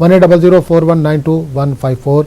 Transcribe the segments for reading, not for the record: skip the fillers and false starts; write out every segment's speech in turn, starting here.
180041925154।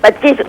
25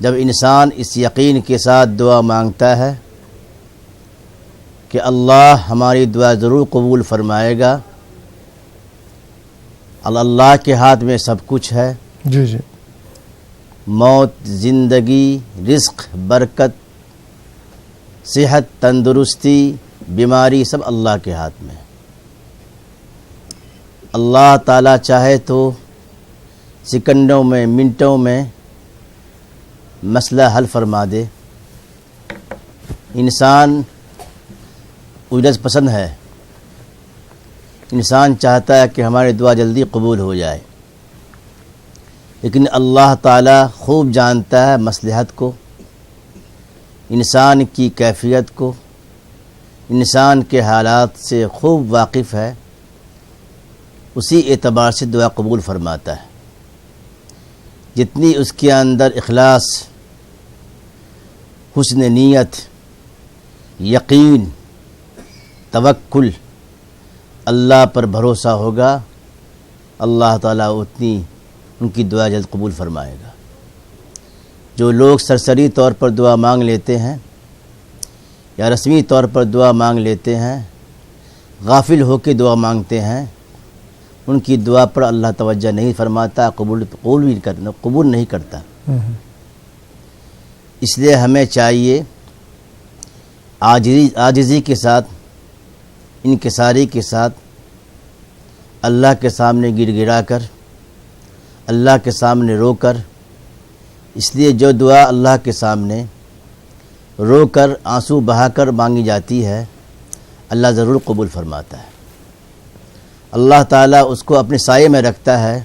جب انسان اس یقین کے ساتھ دعا مانگتا ہے کہ اللہ ہماری دعا ضرور قبول فرمائے گا، اللہ کے ہاتھ میں سب کچھ ہے، جی جی، موت، زندگی، رزق، برکت، صحت، تندرستی، بیماری سب اللہ کے ہاتھ میں۔ اللہ تعالیٰ چاہے تو سیکنڈوں میں، منٹوں میں مسئلہ حل فرما دے۔ انسان عجز پسند ہے، انسان چاہتا ہے کہ ہماری دعا جلدی قبول ہو جائے، لیکن اللہ تعالیٰ خوب جانتا ہے مصلحت کو، انسان کی کیفیت کو، انسان کے حالات سے خوب واقف ہے، اسی اعتبار سے دعا قبول فرماتا ہے۔ جتنی اس کے اندر اخلاص، حسن نیت، یقین، توکل، اللہ پر بھروسہ ہوگا، اللہ تعالیٰ اتنی ان کی دعا جلد قبول فرمائے گا۔ جو لوگ سرسری طور پر دعا مانگ لیتے ہیں یا رسمی طور پر دعا مانگ لیتے ہیں، غافل ہو کے دعا مانگتے ہیں، ان کی دعا پر اللہ توجہ نہیں فرماتا، قبول نہیں کرتا۔ اس لیے ہمیں چاہیے عاجزی کے ساتھ، انکساری کے ساتھ اللہ کے سامنے گر گرا کر، اللہ کے سامنے رو کر، اس لیے جو دعا اللہ کے سامنے رو کر، آنسو بہا کر مانگی جاتی ہے، اللہ ضرور قبول فرماتا ہے۔ اللہ تعالیٰ اس کو اپنے سائے میں رکھتا ہے۔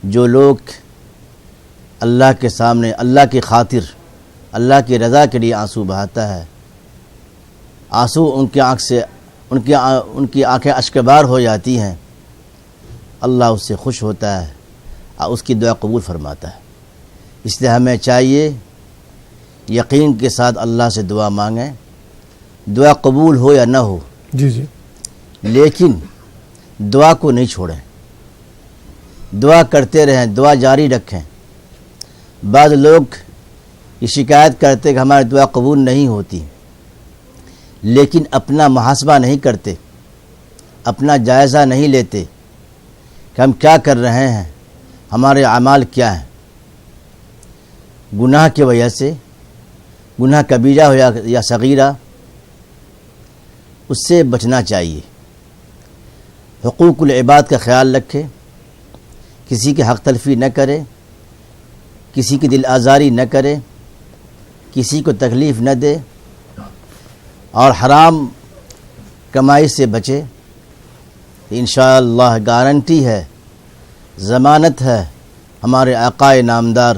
جو لوگ اللہ کے سامنے، اللہ کی خاطر، اللہ کی رضا کے لیے آنسو بہاتا ہے، آنسو ان کی آنکھ سے، ان کی آنکھیں اشکبار ہو جاتی ہیں، اللہ اس سے خوش ہوتا ہے اور اس کی دعا قبول فرماتا ہے۔ اس لیے ہمیں چاہیے یقین کے ساتھ اللہ سے دعا مانگیں، دعا قبول ہو یا نہ ہو، جی جی، لیکن دعا کو نہیں چھوڑیں، دعا کرتے رہیں، دعا جاری رکھیں۔ بعض لوگ یہ شکایت کرتے کہ ہماری دعا قبول نہیں ہوتی، لیکن اپنا محاسبہ نہیں کرتے، اپنا جائزہ نہیں لیتے کہ ہم کیا کر رہے ہیں، ہمارے اعمال کیا ہیں۔ گناہ کی وجہ سے، گناہ کبیرہ ہو یا صغیرہ، اس سے بچنا چاہیے۔ حقوق العباد کا خیال رکھے، کسی کی حق تلفی نہ کرے، کسی کی دل آزاری نہ کرے، کسی کو تکلیف نہ دے، اور حرام کمائی سے بچے۔ انشاءاللہ گارنٹی ہے، ضمانت ہے، ہمارے آقا نامدار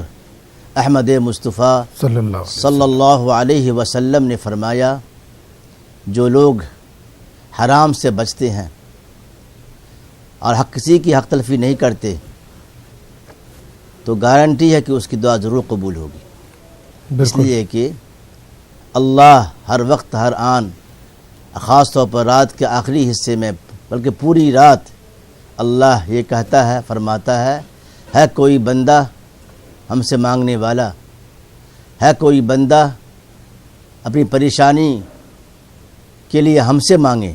احمد مصطفیٰ صلی اللہ علیہ وسلم نے فرمایا، جو لوگ حرام سے بچتے ہیں اور کسی کی حق تلفی نہیں کرتے، تو گارنٹی ہے کہ اس کی دعا ضرور قبول ہوگی۔ اس لیے کہ اللہ ہر وقت، ہر آن، خاص طور پر رات کے آخری حصے میں، بلکہ پوری رات، اللہ یہ کہتا ہے، فرماتا ہے کوئی بندہ ہم سے مانگنے والا، ہے کوئی بندہ اپنی پریشانی کے لیے ہم سے مانگے،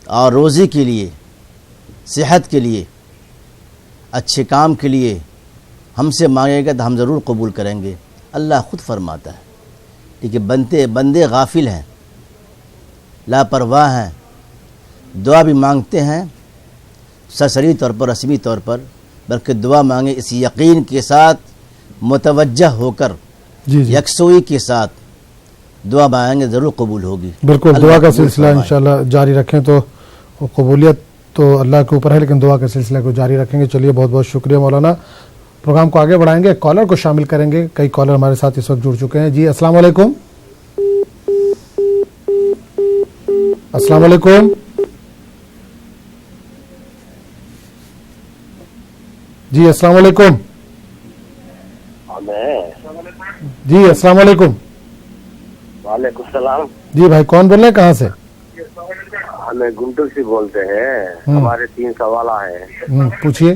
اور روزی کے لیے، صحت کے لیے، اچھے کام کے لیے ہم سے مانگے گا تو ہم ضرور قبول کریں گے۔ اللہ خود فرماتا ہے، لیکن بندے غافل ہیں، لاپرواہ ہیں، دعا بھی مانگتے ہیں سرسری طور پر، رسمی طور پر، بلکہ دعا مانگے اس یقین کے ساتھ، متوجہ ہو کر، یکسوئی کے ساتھ دعا مانگیں، ضرور قبول ہوگی۔ بالکل، دعا کا سلسلہ انشاءاللہ جاری رکھیں تو قبولیت تو اللہ کے اوپر ہے، لیکن دعا کے سلسلے کو جاری رکھیں گے۔ چلیے، بہت بہت شکریہ مولانا۔ پروگرام کو آگے بڑھائیں گے، کالر کو شامل کریں گے۔ کئی کالر ہمارے ساتھ اس وقت جڑ چکے ہیں۔ جی السلام علیکم۔ السلام علیکم۔ جی السلام علیکم۔ جی السلام علیکم۔ وعلیکم السلام۔ جی بھائی، کون بول رہے ہیں، کہاں سے؟ ہمیں گنٹور سے بولتے ہیں، ہمارے 3 سوال ہیں۔ پوچھیے۔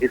20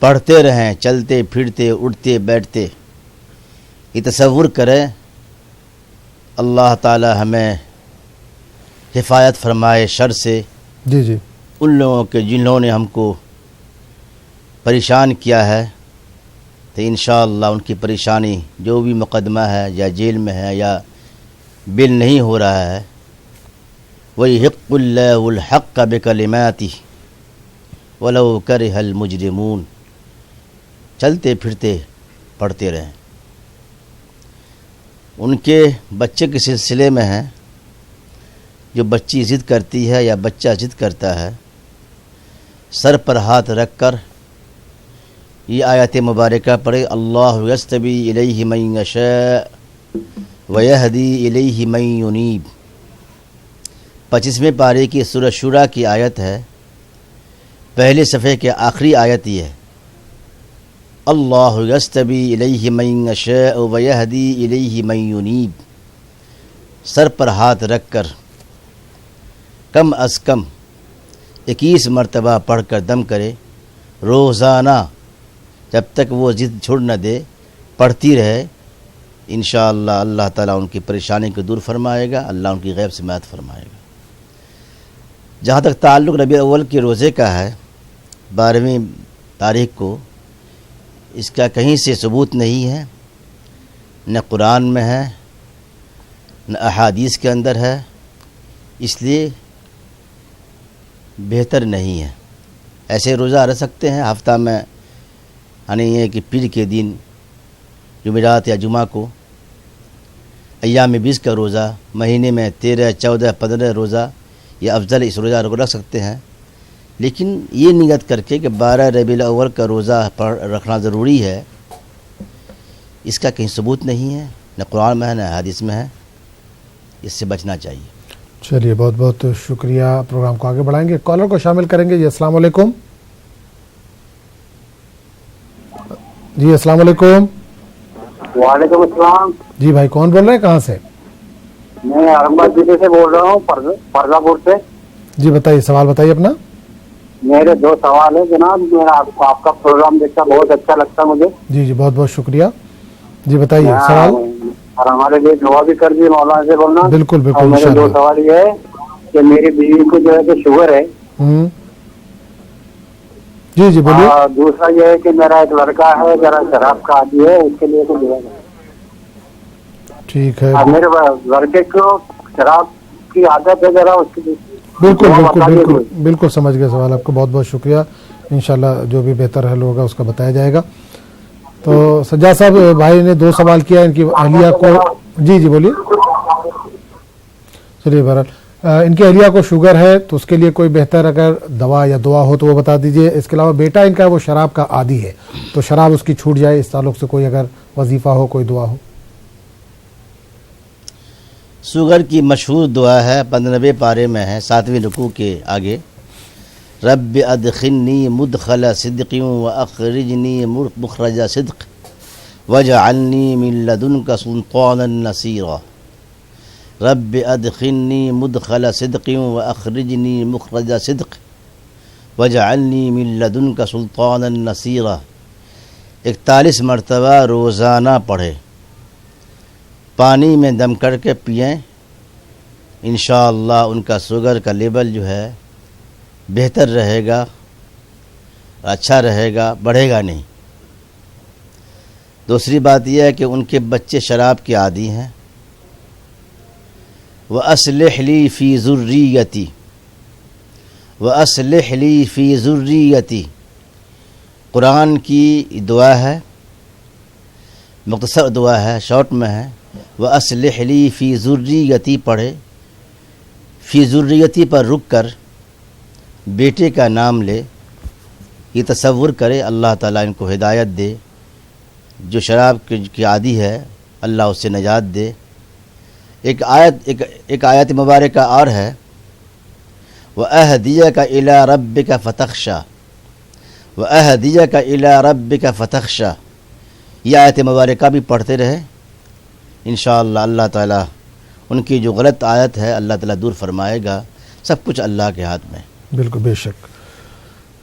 پڑھتے رہیں، چلتے پھرتے اٹھتے بیٹھتے. یہ تصور کریں اللہ تعالی ہمیں حفاظت فرمائے شر سے جی جی ان لوگوں کے جنہوں نے ہم کو پریشان کیا ہے. تو انشاءاللہ ان کی پریشانی جو بھی مقدمہ ہے یا جیل میں ہے یا بل نہیں ہو رہا ہے، وَيَحِقُّ اللَّهُ الْحَقَّ بِكَلِمَاتِهِ وَلَوْ كَرِهَ الْمُجْرِمُونَ. چلتے پھرتے پڑھتے رہیں. ان کے بچے کے سلسلے میں ہے، جو بچی ضد کرتی ہے یا بچہ ضد کرتا ہے، سر پر ہاتھ رکھ کر یہ آیت مبارکہ پڑھے. اللہ یستبی الیہ من یشاء ویہدی الیہ من ینیب. 25ویں پارے کی سورہ شورى کی آیت ہے. پہلے صفحے کے آخری آیت یہ ہے، اللہ یستبی الیہ من یشاء ویہدی الیہ من ینیب. سر پر ہاتھ رکھ کر کم از کم 21 مرتبہ پڑھ کر دم کرے روزانہ، جب تک وہ ضد چھوڑ نہ دے، پڑھتی رہے. انشاءاللہ اللہ تعالیٰ ان کی پریشانی کو دور فرمائے گا، اللہ ان کی غیب سے مدد فرمائے گا. جہاں تک تعلق ربیع اول کے روزے کا ہے، 12ویں تاریخ کو، اس کا کہیں سے ثبوت نہیں ہے، نہ قرآن میں ہے نہ احادیث کے اندر ہے، اس لیے بہتر نہیں ہے. ایسے روزہ رکھ سکتے ہیں ہفتہ میں، یعنی یہ کہ پیر کے دن جمعرات یا جمعہ کو، ایام 20 کا روزہ، مہینے میں 13 14 15 روزہ، یہ افضل اس روزہ کو رکھ سکتے ہیں. لیکن یہ نیت کر کے کہ 12 ربیع الاول کا روزہ رکھنا ضروری ہے، اس کا کہیں ثبوت نہیں ہے، نہ قرآن میں ہے نہ حدیث میں ہے. اس سے بچنا چاہیے. چلیے بہت بہت شکریہ. پروگرام کو آگے بڑھائیں گے، کالر کو شامل کریں گے. جی السلام علیکم. جی السلام علیکم. وعلیکم السلام. جی بھائی کون بول رہے ہیں، کہاں سے؟ میں احمد ضلع سے بول رہا ہوں، فرزہ پور سے. جی بتائیے، سوال بتائیے اپنا. میرے 2 سوال ہیں جناب. میرا آپ کا پروگرام دیکھنا بہت اچھا لگتا ہے مجھے. جی جی بہت بہت شکریہ. جی بتائیے سوال. اور ہمارے لیے دعا بھی کر دی مولانا سے بولنا. بالکل بالکل. اور میرے 2 سوال یہ ہے کہ میری بیوی کو جو ہے کہ شوگر ہے. جی جی بولیے. اور دوسرا یہ ہے کہ میرا ایک لڑکا ہے ذرا شراب کا عادی ہے، اس کے لیے تو دعا کریں. ٹھیک ہے. میرے لڑکے کو شراب کی عادت ہے ذرا، اس کی بالکل بالکل بالکل بالکل سمجھ گئے سوال آپ کو. بہت بہت شکریہ. انشاءاللہ جو بھی بہتر حل ہوگا اس کا بتایا جائے گا. تو سجاد صاحب بھائی نے 2 سوال کیا ان کی اہلیہ کو. جی جی بولیے. چلیے بہرحال ان کی اہلیہ کو شوگر ہے تو اس کے لیے کوئی بہتر اگر دوا یا دعا ہو تو وہ بتا دیجئے. اس کے علاوہ بیٹا ان کا وہ شراب کا عادی ہے تو شراب اس کی چھوٹ جائے، اس تعلق سے کوئی اگر وظیفہ ہو، کوئی دعا ہو. شوگر کی مشہور دعا ہے، 15ویں پارے میں ہے، 7ویں رکوع کے آگے. رب ادخلنی مدخل صدق واخرجنی مخرج صدق واجعلنی من لدنک سلطانا نصیرا. رب ادخلنی مدخل صدق واخرجنی مخرج صدق واجعلنی من لدنک سلطانا نصیرا. 41 مرتبہ روزانہ پڑھے، پانی میں دم کر کے پئیں. انشاءاللہ ان کا شوگر کا لیول جو ہے بہتر رہے گا، اچھا رہے گا، بڑھے گا نہیں. دوسری بات یہ ہے کہ ان کے بچے شراب کے عادی ہیں. وَأَصْلِحْ لِي فِي ذُرِّيَّتِي وَأَصْلِحْ لِي فِي ذُرِّيَّتِي. قرآن کی دعا ہے، مختصر دعا ہے، شارٹ میں ہے. وَأَصْلِحْ لِي فِي ذُرِّيَّتِي پڑھے. فی ذریتی پر رک کر بیٹے کا نام لے. یہ تصور کرے اللہ تعالیٰ ان کو ہدایت دے. جو شراب کی عادی ہے اللہ اس سے نجات دے. ایک آیت مبارکہ اور ہے، وَأَهْدِيَكَ إِلَىٰ رَبِّكَ فَتَخْشَىٰ وَأَهْدِيَكَ إِلَىٰ رَبِّكَ فَتَخْشَىٰ. یہ آیت مبارکہ بھی پڑھتے رہے. انشاءاللہ اللہ تعالیٰ ان کی جو غلط آیت ہے اللہ تعالیٰ دور فرمائے گا. سب کچھ اللہ کے ہاتھ میں. بالکل بے شک.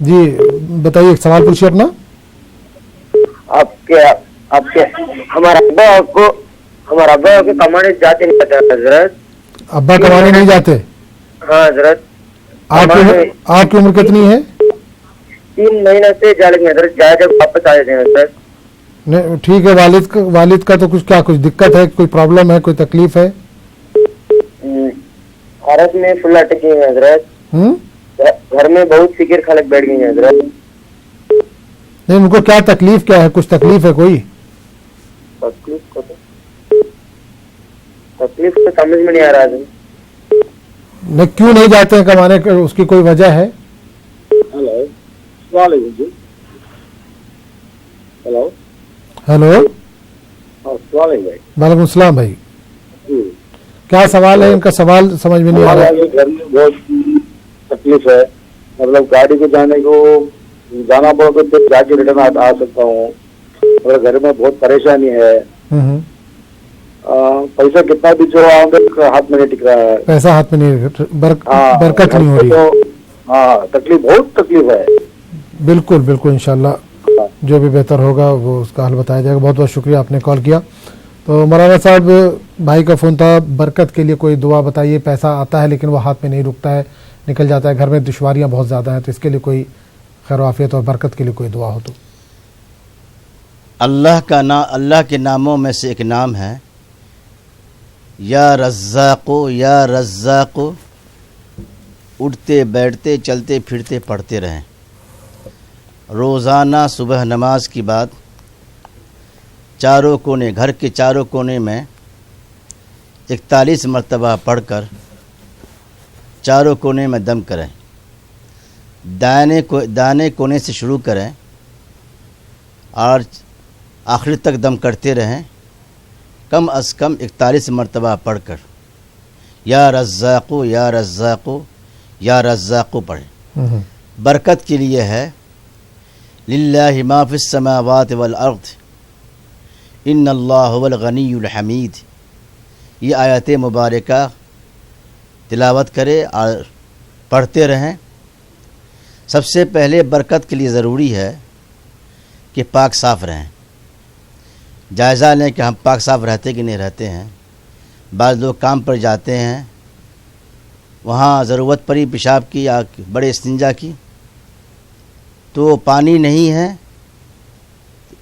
جی بتائیے, ایک سوال پوچھیے اپنا. آپ کے ہمارا ابا کے کمانے جاتے نہیں جاتے حضرت. ابا کمانے نہیں جاتے؟ ہاں حضرت. آپ کی عمر کتنی ہے؟ 3 مہینے سے جا لیں گے حضرت, جائے جب واپس آ جاتے ہیں حضرت. نہیں ٹھیک ہے. والد کا تو کچھ دقت ہے, کوئی پرابلم ہے, کوئی تکلیف ہے؟ عورت میں فل اٹکی ہے حضرت. گھر میں بہت فکر خلق بیٹھ گئی ہیں حضرت. نہیں ان کو کیا تکلیف, کیا ہے, کچھ تکلیف ہے کوئی؟ تکلیف تو سمجھ میں نہیں آ رہا ہے. نہیں کیوں نہیں جاتے ہیں کمانے, اس کی کوئی وجہ ہے؟ ہلو السلام علیکم جی. Hello hello. السلام علیکم بھائی. وعلیکم السلام بھائی. کیا سوال ہے؟ ان کا سوال سمجھ میں نہیں آ رہا. گھر میں بہت تکلیف ہے, مطلب گاڑی کو جانا پڑا تو جا کے ریٹرن آ سکتا ہوں, اور گھر میں بہت پریشانی ہے. پیسہ کتنا بھی جو ہاتھ میں نہیں ٹک رہا ہے. پیسہ ہاتھ میں نہیں, برکت نہیں ہو رہی. ہاں تکلیف, بہت تکلیف ہے. بالکل بالکل, انشاءاللہ جو بھی بہتر ہوگا وہ اس کا حل بتایا جائے گا. بہت بہت شکریہ, آپ نے کال کیا. تو مولانا صاحب بھائی کا فون تھا, برکت کے لیے کوئی دعا بتائیے. پیسہ آتا ہے لیکن وہ ہاتھ میں نہیں رکتا ہے, نکل جاتا ہے. گھر میں دشواریاں بہت زیادہ ہیں, تو اس کے لیے کوئی خیر و عافیت اور برکت کے لیے کوئی دعا ہو تو. اللہ کے ناموں میں سے ایک نام ہے یا رزاق. یا رزاق, اٹھتے بیٹھتے چلتے پھرتے پڑھتے رہیں. روزانہ صبح نماز کے بعد چاروں کونے, گھر کے چاروں کونے میں 41 مرتبہ پڑھ کر چاروں کونے میں دم کریں. دائیں کونے سے شروع کریں اور آخر تک دم کرتے رہیں, کم از کم 41 مرتبہ پڑھ کر یا رزاق یا رزاق یا رزاق پڑھیں. برکت کے لیے ہے للہ ما فی السماوات والارض ان اللہ هو الغنی الحمید. یہ آیت مبارکہ تلاوت کرے اور پڑھتے رہیں. سب سے پہلے برکت کے لیے ضروری ہے کہ پاک صاف رہیں. جائزہ لیں کہ ہم پاک صاف رہتے کہ نہیں رہتے ہیں. بعض لوگ کام پر جاتے ہیں, وہاں ضرورت پڑی پیشاب کی یا بڑے استنجا کی, تو پانی نہیں ہے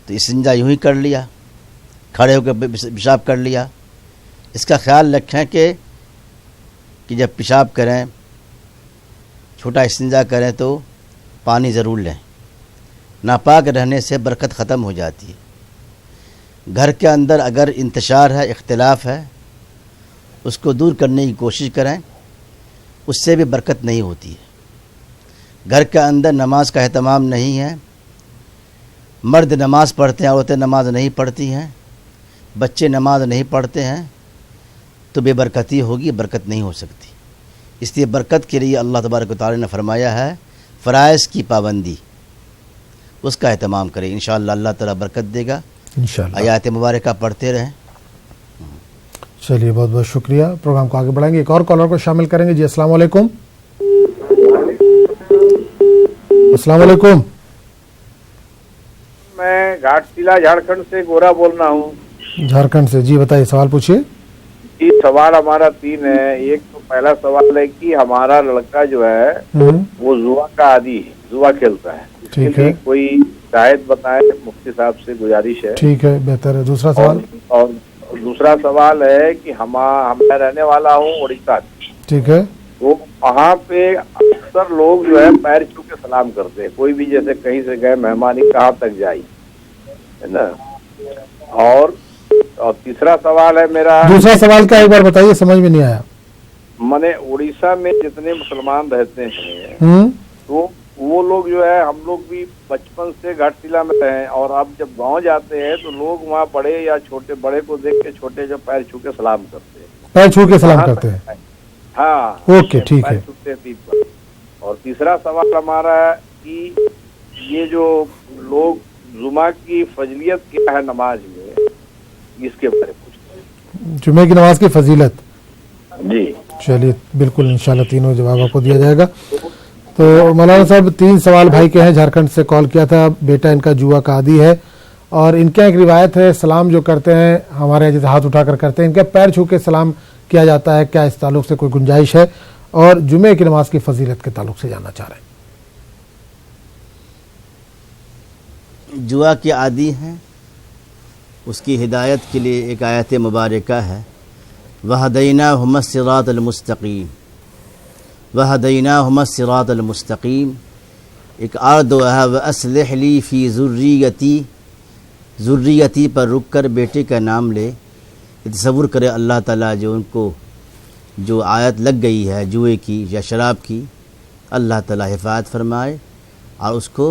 تو استنجا یوں ہی کر لیا, کھڑے ہو کے پیشاب کر لیا. اس کا خیال رکھیں کہ جب پیشاب کریں, چھوٹا استنجا کریں تو پانی ضرور لیں. ناپاک رہنے سے برکت ختم ہو جاتی ہے. گھر کے اندر اگر انتشار ہے, اختلاف ہے, اس کو دور کرنے کی کوشش کریں, اس سے بھی برکت نہیں ہوتی ہے. گھر کے اندر نماز کا اہتمام نہیں ہے, مرد نماز پڑھتے ہیں, عورتیں نماز نہیں پڑھتی ہیں, بچے نماز نہیں پڑھتے ہیں, تو بے برکتی ہوگی, برکت نہیں ہو سکتی. اس لیے برکت کے لیے اللہ تبارک و تعالی نے فرمایا ہے فرائض کی پابندی, اس کا اہتمام کریں. انشاءاللہ اللہ تعالی برکت دے گا. انشاءاللہ آیات مبارکہ پڑھتے رہیں. چلیے بہت بہت شکریہ. پروگرام کو آگے بڑھائیں گے, ایک اور کالر کو شامل کریں گے. جی السلام علیکم. السلام علیکم. میں گھاٹ ضلع جھارکھنڈ سے گورا بول رہا ہوں. جھارکھنڈ سے, جی بتائیے, سوال پوچھیے. جی سوال ہمارا 3 ہے. ایک تو پہلا سوال ہے کہ ہمارا لڑکا جو ہے وہ جوا کا عادی ہے, جوا کھیلتا ہے. ٹھیک ہے, کوئی ہدایت بتائیں, مفتی صاحب سے گزارش ہے. ٹھیک ہے, بہتر ہے. دوسرا سوال. اور دوسرا سوال ہے کہ میں رہنے والا ہوں اڑیسہ. ٹھیک ہے. وہ وہاں پہ اکثر لوگ جو ہے پیر چھو کے سلام کرتے ہیں. کوئی بھی جیسے کہیں سے گئے مہمانی کہاں تک جائی ہے نا. اور تیسرا سوال ہے میرا. دوسرا سوال کیا, ایک بار بتائیے, سمجھ میں نہیں آیا. میں نے اڑیسہ میں جتنے مسلمان رہتے ہیں تو وہ لوگ جو ہے, ہم لوگ بھی بچپن سے گھاٹ ضلع میں رہے, اور اب جب گاؤں جاتے ہیں تو لوگ وہاں بڑے یا چھوٹے, بڑے کو دیکھ کے چھوٹے جو پیر چھو کے سلام کرتے ہیں. پیر چھو کے سلام کرتے ہیں. ہاں اوکے, ٹھیک ہے. اور تیسرا سوال ہمارا ہے کہ یہ جو لوگ جمعہ کی فضیلت کیا ہے نماز میں, اس کے بارے میں پوچھتے ہیں. جمعہ کی نماز کی فضیلت. جی چلیے بالکل, انشاءاللہ تینوں جواب آپ کو دیا جائے گا. تو مولانا صاحب 3 سوال بھائی کے ہیں, جھارکھنڈ سے کال کیا تھا, بیٹا ان کا جوا کا عادی ہے اور ان کا ایک روایت ہے سلام جو کرتے ہیں ہمارے جیسے ہاتھ اٹھا کر کرتے ہیں, ان کا پیر چھو کے سلام کیا جاتا ہے, کیا اس تعلق سے کوئی گنجائش ہے, اور جمعے کی نماز کی فضیلت کے تعلق سے جاننا چاہ رہے ہیں. جوا کے عادی ہیں, اس کی ہدایت کے لیے ایک آیت مبارکہ ہے, وَهَدَيْنَاهُمَ الصِّرَاطَ الْمُسْتَقِيمَ, وَهَدَيْنَاهُمَ الصِّرَاطَ الْمُسْتَقِيمَ. ایک اور دعا ہے وَأَصْلِحْ لِي فِي ذُرِّيَّتِي, ذریتی پر رک کر بیٹے کا نام لے. تصور کرے اللہ تعالیٰ جو ان کو جو آیت لگ گئی ہے جوئے کی یا شراب کی, اللہ تعالیٰ حفاظت فرمائے اور اس کو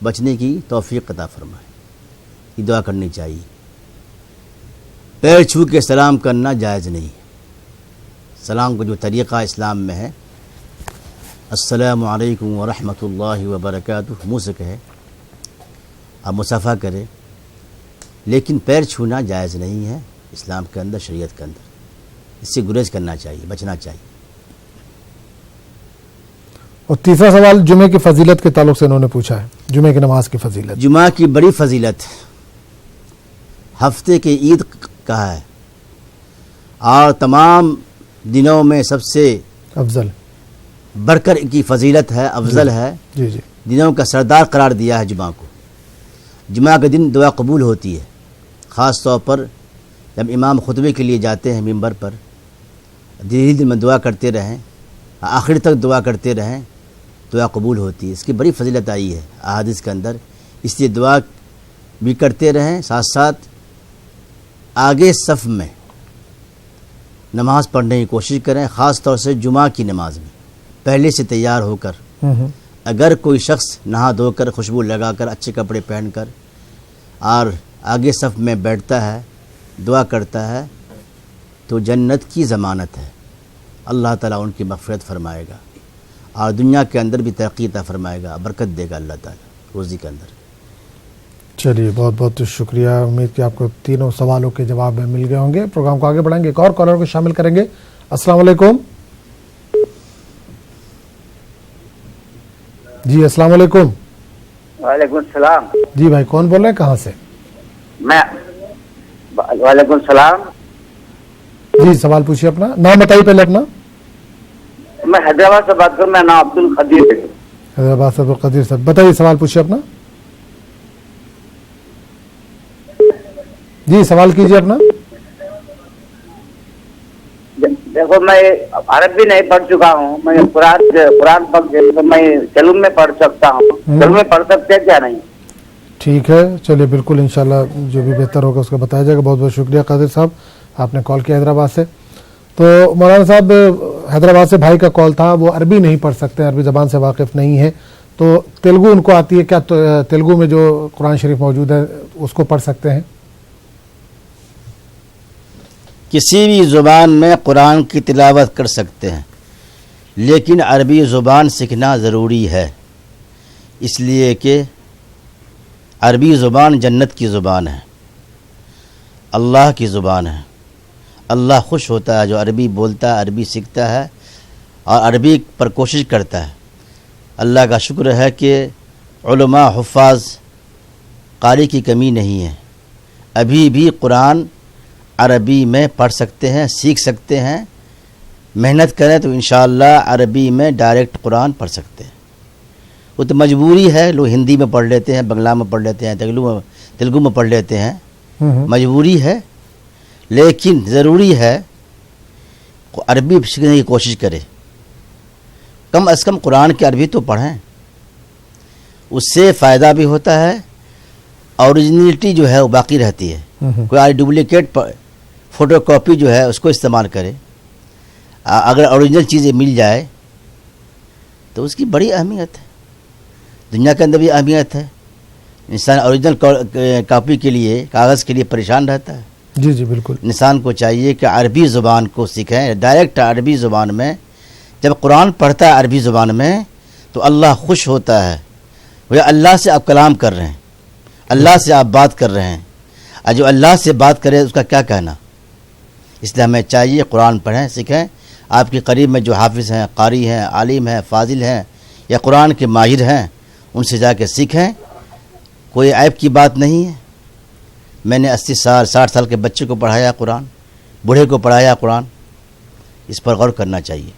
بچنے کی توفیق عطا فرمائے. یہ دعا کرنی چاہیے. پیر چھو کے سلام کرنا جائز نہیں ہے. سلام کا جو طریقہ اسلام میں ہے, السلام علیکم ورحمۃ اللہ وبرکاتہ, منہ سے کہے, آپ مصافحہ کرے, لیکن پیر چھونا جائز نہیں ہے اسلام کے اندر, شریعت کے اندر. اس سے گریز کرنا چاہیے, بچنا چاہیے. اور تیسرا سوال جمعے کی فضیلت کے تعلق سے انہوں نے پوچھا ہے, جمعے کی نماز کی فضیلت. جمعہ کی بڑی فضیلت ہفتے کے عید کا ہے, اور تمام دنوں میں سب سے افضل بڑھ کر کی فضیلت ہے, افضل ہے. جی جی, دنوں کا سردار قرار دیا ہے جمعہ کو. جمعہ کے دن دعا قبول ہوتی ہے, خاص طور پر جب امام خطبے کے لیے جاتے ہیں ممبر پر, دھیرے دھیرے میں دعا کرتے رہیں, آخر تک دعا کرتے رہیں, دعا قبول ہوتی ہے. اس کی بڑی فضیلت آئی ہے احادیث کے اندر, اس لیے دعا بھی کرتے رہیں, ساتھ ساتھ آگے صف میں نماز پڑھنے کی کوشش کریں, خاص طور سے جمعہ کی نماز میں پہلے سے تیار ہو کر. اگر کوئی شخص نہا دھو کر, خوشبو لگا کر, اچھے کپڑے پہن کر اور آگے صف میں بیٹھتا ہے, دعا کرتا ہے, تو جنت کی ضمانت ہے. اللہ تعالیٰ ان کی مغفرت فرمائے گا اور دنیا کے اندر بھی ترقی عطا فرمائے گا, برکت دے گا اللہ تعالیٰ روزی کے اندر. چلیے بہت بہت شکریہ. امید کہ آپ کو تینوں سوالوں کے جواب میں مل گئے ہوں گے. پروگرام کو آگے بڑھائیں گے, ایک اور کالر کو شامل کریں گے. السلام علیکم. جی السلام علیکم. وعلیکم السلام. جی بھائی کون بول رہے ہیں, کہاں سے؟ میں وعلیکم السلام. جی سوال پوچھیے, اپنا نام بتائیے پہلے اپنا. میں حیدرآباد سے بات کروں, میرا نام عبد القدیر ہے. حیدرآباد سے عبد القدیر صاحب, بتائیے سوال پوچھیے اپنا. جی سوال کیجیے اپنا. دیکھو میں عربی نہیں پڑھ چکا ہوں, میں قرآن میں تیلگو میں پڑھ سکتا ہوں, تیلگو میں پڑھ سکتے ہیں کیا نہیں؟ ٹھیک ہے, چلیے بالکل انشاءاللہ جو بھی بہتر ہوگا اس کا بتایا جائے گا. بہت بہت شکریہ قادر صاحب, آپ نے کال کیا حیدرآباد سے. تو مولانا صاحب حیدرآباد سے بھائی کا کال تھا, وہ عربی نہیں پڑھ سکتے, عربی زبان سے واقف نہیں ہے, تو تیلگو ان کو آتی ہے کیا؟ تیلگو میں جو قرآن شریف موجود ہے اس کو پڑھ سکتے ہیں؟ کسی بھی زبان میں قرآن کی تلاوت کر سکتے ہیں, لیکن عربی زبان سیکھنا ضروری ہے, اس لیے کہ عربی زبان جنت کی زبان ہے, اللہ کی زبان ہے. اللہ خوش ہوتا ہے جو عربی بولتا ہے, عربی سیکھتا ہے اور عربی پر کوشش کرتا ہے. اللہ کا شکر ہے کہ علماء حفاظ قاری کی کمی نہیں ہے, ابھی بھی قرآن عربی میں پڑھ سکتے ہیں, سیکھ سکتے ہیں. محنت کریں تو انشاءاللہ عربی میں ڈائریکٹ قرآن پڑھ سکتے ہیں. وہ تو مجبوری ہے, لوگ ہندی میں پڑھ لیتے ہیں, بنگلہ میں پڑھ لیتے ہیں, تیلگو میں پڑھ لیتے ہیں, مجبوری ہے. لیکن ضروری ہے عربی سیکھنے کی کوشش کرے, کم از کم قرآن کی عربی تو پڑھیں, اس سے فائدہ بھی ہوتا ہے, اوریجنلٹی جو ہے وہ باقی رہتی ہے. کوئی ڈپلیکیٹ فوٹو کاپی جو ہے اس کو استعمال کرے, اگر اوریجنل چیزیں مل جائے تو اس کی بڑی اہمیت ہے. دنیا کے اندر بھی اہمیت ہے. انسان اوریجنل کاپی کے لیے, کاغذ کے لیے پریشان رہتا ہے. جی جی بالکل. انسان کو چاہیے کہ عربی زبان کو سیکھیں, ڈائریکٹ عربی زبان میں. جب قرآن پڑھتا ہے عربی زبان میں تو اللہ خوش ہوتا ہے. وہ اللہ سے آپ کلام کر رہے ہیں, اللہ سے آپ بات کر رہے ہیں, اور جو اللہ سے بات کرے اس کا کیا کہنا. اس لیے ہمیں چاہیے قرآن پڑھیں, سیکھیں. آپ کے قریب میں جو حافظ ہیں, قاری ہیں, عالم ہیں, فاضل ہیں, یا قرآن کے ماہر ہیں ان سے جا کے سیکھیں، کوئی عیب کی بات نہیں ہے۔ میں نے 80 سال 60 سال کے بچے کو پڑھایا قرآن، بوڑھے کو پڑھایا قرآن، اس پر غور کرنا چاہیے۔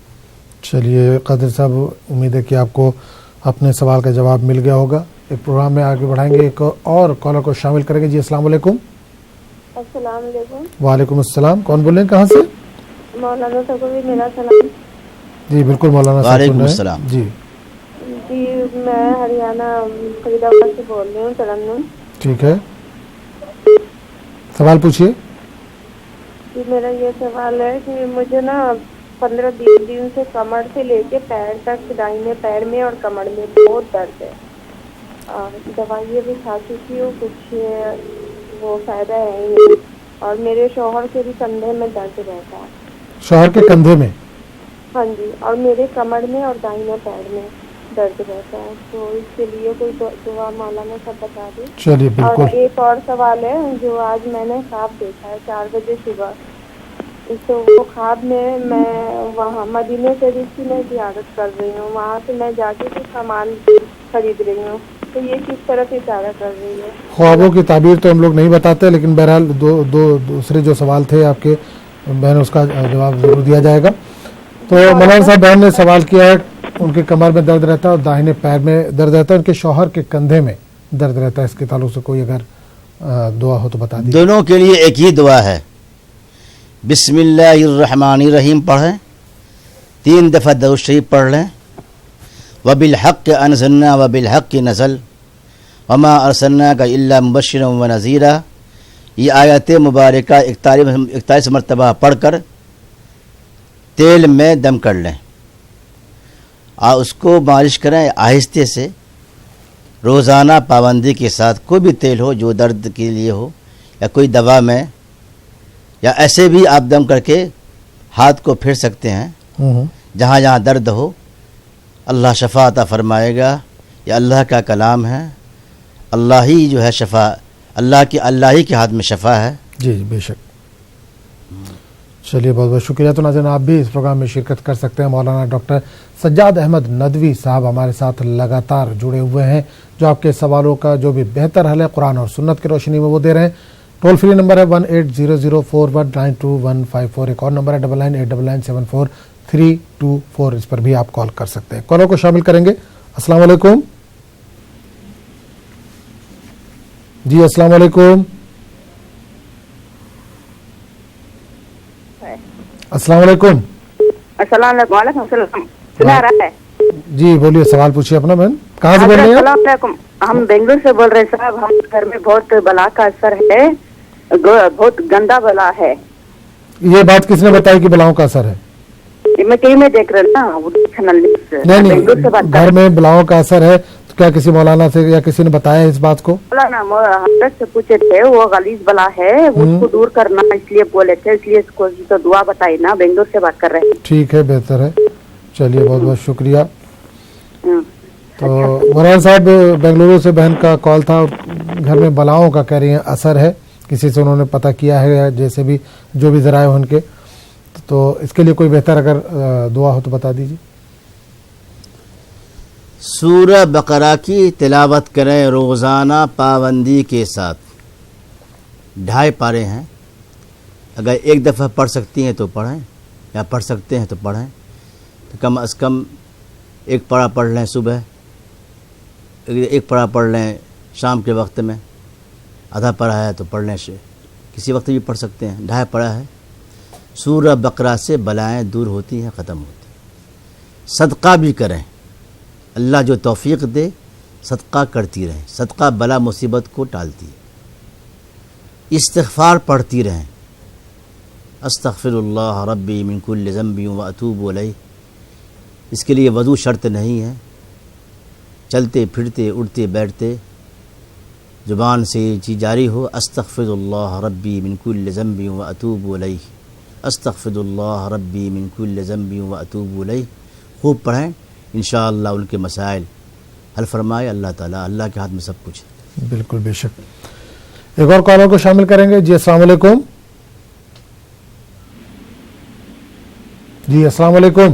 چلیے قادری صاحب، امید ہے کہ آپ کو اپنے سوال کا جواب مل گیا ہوگا۔ ایک پروگرام میں آگے بڑھائیں گے، ایک اور کالر کو شامل کریں گے۔ جی السلام علیکم۔ السلام علیکم۔ وعلیکم السلام، کون بول رہے ہیں، کہاں سے؟ مولانا صاحب کو بھی میرا سلام۔ جی بالکل مولانا صاحب، وعلیکم السلام۔ جی جی میں ہریانہ فرید آباد سے بول رہی ہوں، ترنم۔ ٹھیک ہے، سوال پوچھیے۔ جی میرا یہ سوال ہے کہ مجھے نا 15-20 دن سے کمر سے لے کے پیر تک، دائیں پیر میں اور کمر میں بہت درد ہے، دوائیاں بھی کھا چکی ہوں، کچھ وہ فائدہ ہے نہیں، اور میرے شوہر کے بھی کندھے میں درد رہتا ہے۔ شوہر کے کندھے میں؟ ہاں جی، اور میرے کمر میں اور دائیں پیر میں درد رہتا ہے، تو اس کے لیے کوئی دعا مولانا صاحب بتا دیں۔ چلیے بالکل۔ اور ایک اور سوال ہے، جو آج میں نے خواب دیکھا ہے 4 بجے صبح، تو وہ خواب میں وہاں مدینے شریف کی میں زیارت کر رہی ہوں، وہاں سے میں جا کے کچھ سامان خرید رہی ہوں، تو یہ کس طرح سے اشارہ کر رہی ہے؟ خوابوں کی تعبیر تو ہم لوگ نہیں بتاتے، لیکن بہرحال دوسرے جو سوال تھے آپ کے بہن، اس کا جواب ضرور دیا جائے گا۔ تو مولانا صاحب، بہن نے سوال کیا ہے ان کے کمر میں درد رہتا ہے اور داہنے پیر میں درد رہتا ہے، ان کے شوہر کے کندھے میں درد رہتا ہے، اس کے تعلق سے کوئی اگر دعا ہو تو بتا دیجیے۔ دونوں کے لیے ایک ہی دعا ہے، بسم اللہ الرحمن الرحیم پڑھیں، 3 دفعہ درود شریف پڑھ لیں، وبالحق انزلنا وبالحق نزل وما ارسلناک الا مبشرا ونذیرا، یہ آیت مبارکہ 41 مرتبہ پڑھ کر تیل میں دم کر لیں، اور اس کو مالش کریں آہستہ سے، روزانہ پابندی کے ساتھ۔ کوئی بھی تیل ہو جو درد کے لیے ہو، یا کوئی دوا میں، یا ایسے بھی آپ دم کر کے ہاتھ کو پھیر سکتے ہیں جہاں جہاں درد ہو، اللہ شفا عطا فرمائے گا۔ یہ اللہ کا کلام ہے، اللہ ہی جو ہے شفا، اللہ ہی کے ہاتھ میں شفا ہے۔ جی بے شک۔ چلیے بہت بہت شکریہ۔ تو ناظرین، آپ بھی اس پروگرام میں شرکت کر سکتے ہیں۔ مولانا ڈاکٹر سجاد احمد ندوی صاحب ہمارے ساتھ لگاتار جڑے ہوئے ہیں، جو آپ کے سوالوں کا جو بھی بہتر حل ہے قرآن اور سنت کی روشنی میں وہ دے رہے ہیں۔ ٹول فری نمبر ہے 180041922154، ایک اور نمبر ہے 9989743224، اس پر بھی آپ کال کر سکتے ہیں۔ کالوں کو شامل کریں گے۔ السلام علیکم۔ جی السلام علیکم۔ السلام علیکم۔ السلام علیکم۔ وعلیکم السلام۔ سنا رہا ہے؟ جی بولیے، سوال پوچھیے اپنا۔ بہن کہاں سے بول رہے ہیں؟ السلام علیکم، ہم بنگلور سے بول رہے ہیں صاحب، ہم گھر میں بہت بلا کا اثر ہے، بہت گندا بلا ہے۔ یہ بات کس نے بتائی کہ بلاؤں کا اثر ہے؟ میں ٹی وی میں دیکھ رہا نا، نہیں، گھر میں بلاؤں کا اثر ہے تو کیا کسی مولانا سے یا کسی نے بتایا اس بات کو؟ مولانا حضرت سے پوچھے تھے، وہ غلیظ بلا ہے، اس کو دور کرنا اس لیے بولے تھے، اس لیے اس کو تو دعا بتائی نا، بنگلور سے بات کر رہے ہیں۔ ٹھیک ہے، بہتر ہے، چلیے بہت بہت شکریہ۔ تو مولانا صاحب، بنگلورو سے بہن کا کال تھا، گھر میں بلاؤں کا کہہ رہی ہیں اثر ہے، کسی سے انہوں نے پتہ کیا ہے، جیسے بھی جو بھی ذرائع ان کے، تو اس کے لیے کوئی بہتر اگر دعا ہو تو بتا دیجیے۔ سورہ بقرہ کی تلاوت کریں روزانہ پابندی کے ساتھ، 2.5 پارے ہیں، اگر ایک دفعہ پڑھ سکتی ہیں تو پڑھیں، یا پڑھ سکتے ہیں تو پڑھیں، تو کم از کم 1 پارہ پڑھ لیں صبح، 1 پارہ پڑھ لیں شام کے وقت میں، آدھا پارہ ہے تو پڑھ لیں، کسی وقت بھی پڑھ سکتے ہیں، 2.5 پارہ ہے۔ سورہ بقرہ سے بلائیں دور ہوتی ہیں، ختم ہوتی ہیں۔ صدقہ بھی کریں، اللہ جو توفیق دے صدقہ کرتی رہیں، صدقہ بلا مصیبت کو ٹالتی ہے۔ استغفار پڑھتی رہیں، استغفر اللہ ربی من کل ذنب واتوب الیہ، اس کے لیے وضو شرط نہیں ہے، چلتے پھرتے اٹھتے بیٹھتے زبان سے یہ چیز جاری ہو، استغفر اللہ ربی من کل ذنب واتوب الیہ، استغفر اللہ ربی من کل ذنب واتوب الیہ، خوب پڑھیں، انشاءاللہ ان کے مسائل حل فرمائے اللہ تعالیٰ، اللہ کے ہاتھ میں سب کچھ ہے۔ بالکل بے شک۔ ایک اور کالر کو شامل کریں گے۔ جی السلام علیکم۔ جی السلام علیکم۔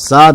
7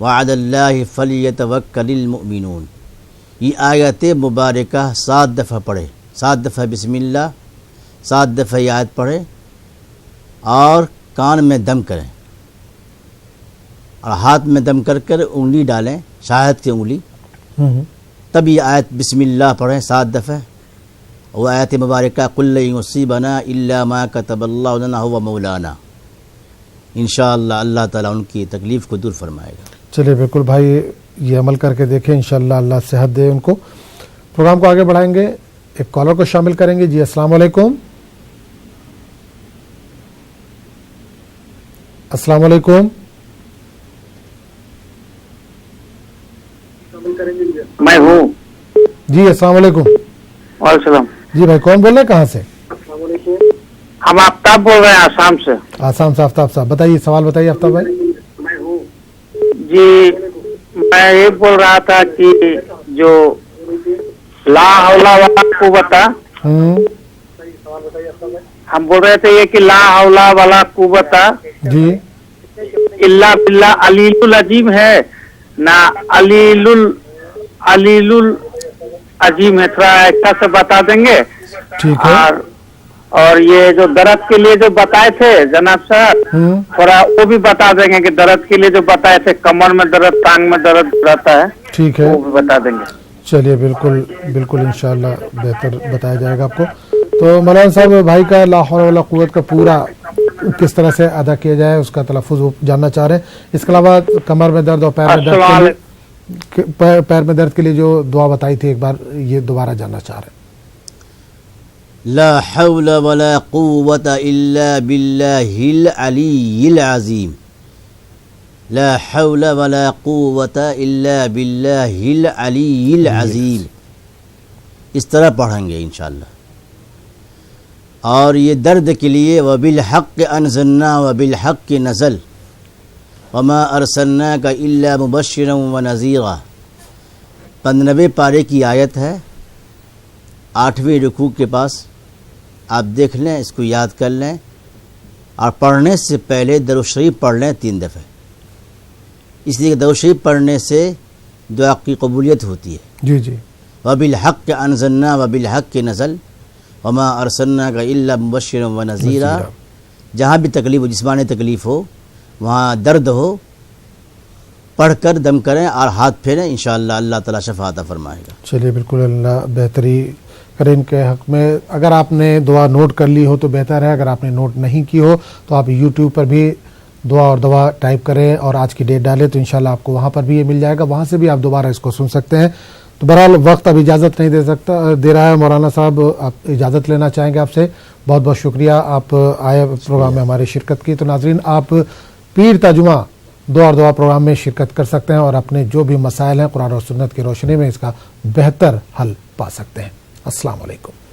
وعلی اللہ فلیتوکل المؤمنون. یہ آیت مبارکہ 7 دفعہ پڑھے، 7 دفعہ بسم اللہ، 7 دفعہ یہ آیت پڑھے اور کان میں دم کریں اور ہاتھ میں دم کر کر انگلی ڈالیں، شاہد کی انگلی، تب یہ آیت بسم اللہ پڑھیں 7 دفعہ. وہ آیت مبارکہ قل لن یصیبنا الا ما کتب اللہ لنا هو مولانا. انشاءاللہ اللہ تعالیٰ ان کی تکلیف کو دور فرمائے گا. چلیے بالکل بھائی، یہ عمل کر کے دیکھیں، انشاءاللہ اللہ صحت دے ان کو. پروگرام کو آگے بڑھائیں گے، ایک کالر کو شامل کریں گے. جی السلام علیکم. السلام علیکم. میں ہوں. جی السلام علیکم. وعلیکم السلام. جی بھائی کون بول رہے ہیں، کہاں سے؟ ہم آفتاب بول رہے ہیں آسام سے. آسام سے آفتاب صاحب، بتائیے سوال بتائیے آفتاب بھائی. جی میں یہ بول رہا تھا کہ جو لا حول ولا قوت، ہم بول رہے تھے یہ کہ لا حول ولا قوت جی الا باللہ علی العظیم ہے نہ علیل العظیم ہے، تھوڑا اچھا سے بتا دیں گے. ٹھیک ہے. اور یہ جو درد کے لیے جو بتائے تھے جناب صاحب، تھوڑا وہ بھی بتا دیں گے کہ درد کے لیے جو بتائے تھے، کمر میں درد، ٹانگ میں درد رہتا ہے، ٹھیک ہے، وہ بھی بتا دیں گے. چلیے بالکل بالکل انشاءاللہ بہتر بتایا جائے گا آپ کو. تو مولانا صاحب بھائی کا لا حول ولا قوت کا پورا کس طرح سے ادا کیا جائے اس کا تلفظ وہ جاننا چاہ رہے ہیں. اس کے علاوہ کمر میں درد اور پیر میں درد کے لیے جو دعا بتائی تھی ایک بار یہ دوبارہ جاننا چاہ رہے ہیں. لا حول ولا قوة الا باللہ العلی العظیم. لا حول ولا قوة الا باللہ العلی العظیم. اس طرح پڑھیں گے انشاءاللہ. اور یہ درد کے لیے وبالحق انزلنا وبالحق نزل وما ارسلناک الا مبشرا ونذیرا. 95 پارے کی آیت ہے، 8ویں رکوع کے پاس. آپ دیکھ لیں، اس کو یاد کر لیں اور پڑھنے سے پہلے درود شریف پڑھ لیں 3 دفعہ. اس لیے کہ درود شریف پڑھنے سے دعا کی قبولیت ہوتی ہے. جی جی. وبالحق انزلنا وبالحق نزل وما ارسلناک الا مبشرا ونذیرا. جہاں بھی تکلیف ہو، جسمانی تکلیف ہو، وہاں درد ہو، پڑھ کر دم کریں اور ہاتھ پھیریں، انشاءاللہ اللہ تعالیٰ شفا عطا فرمائے گا. چلیے بالکل اللہ بہتری کریں ان کے حق میں. اگر آپ نے دعا نوٹ کر لی ہو تو بہتر ہے، اگر آپ نے نوٹ نہیں کی ہو تو آپ یوٹیوب پر بھی دعا اور دوا ٹائپ کریں اور آج کی ڈیٹ ڈالیں تو انشاءاللہ آپ کو وہاں پر بھی یہ مل جائے گا، وہاں سے بھی آپ دوبارہ اس کو سن سکتے ہیں. تو بہرحال وقت اب اجازت نہیں دے رہا ہے. مولانا صاحب آپ اجازت لینا چاہیں گے آپ سے. بہت بہت شکریہ آپ آئے پروگرام میں ہماری شرکت کی. تو ناظرین آپ پیر تا جمعہ دعا اور دوا پروگرام میں شرکت کر سکتے ہیں اور اپنے جو بھی مسائل ہیں قرآن اور سنت کی روشنی میں اس کا بہتر حل پا سکتے ہیں. السلام علیکم.